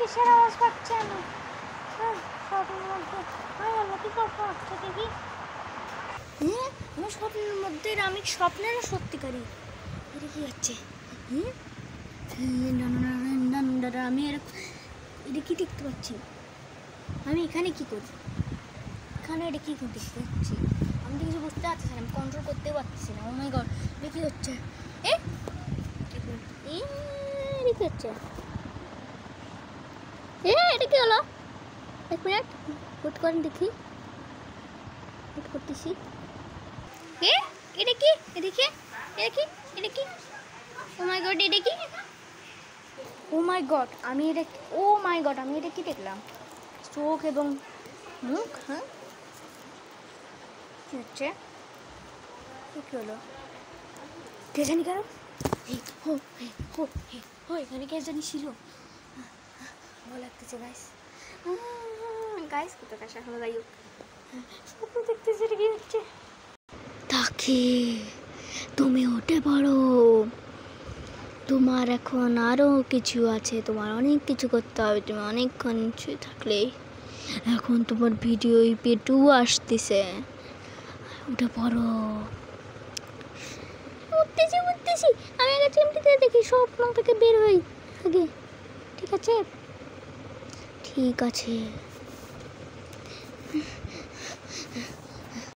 কিসের আওয়াজ পাচ্ছি আমি? হ্যাঁ, স্বপ্নের মধ্যে আমি কি স্বপ্ন হচ্ছে দেখি। হ্যাঁ, আমার স্বপ্নের মধ্যে আমি স্বপ্নেরও সত্যিকারই। এটা কি হচ্ছে? হ্যাঁ, আমি এটা কি দেখতে পাচ্ছি? আমি এখানে কি করি? এখানে এটা কি দেখতে পাচ্ছি? আমি তো কিছু বুঝতে পারছি না, আমি কন্ট্রোল করতেও পারছি না। ও মাই গড, এটা কি হচ্ছে? এটা কি হচ্ছে? এটা কি হলো? এক মিনিট হুট করেন দেখি, হুট করতেছি। এটা কি? এটা কি? এটা কি? এটা কি? ও মাই গড, এটা কি? ও মাই গড, আমি এটা আমি এটা কি দেখলাম? চোখ এবং মুখ। হ্যাঁ, কি হচ্ছে? কি হলো? কে জানি কেন? এখানে কে জানি ছিল? ভালো লাগতেছে গাইস। গাইস কত কাশা হলো, যাই হোক স্বপ্ন দেখতেছি। এটা কি হচ্ছে? তাকে তুমি উঠে পড়ো, তোমার এখন আরও কিছু আছে, তোমার অনেক কিছু করতে হবে। তুমি অনেকক্ষণ শুয়ে থাকলে এখন তোমার ভিডিও ইপি2 আসতেছে, উঠে পড়ো। উঠতেছি আমি আগে চিমটিতে দেখি স্বপ্ন থেকে বের হই আগে। ঠিক আছে?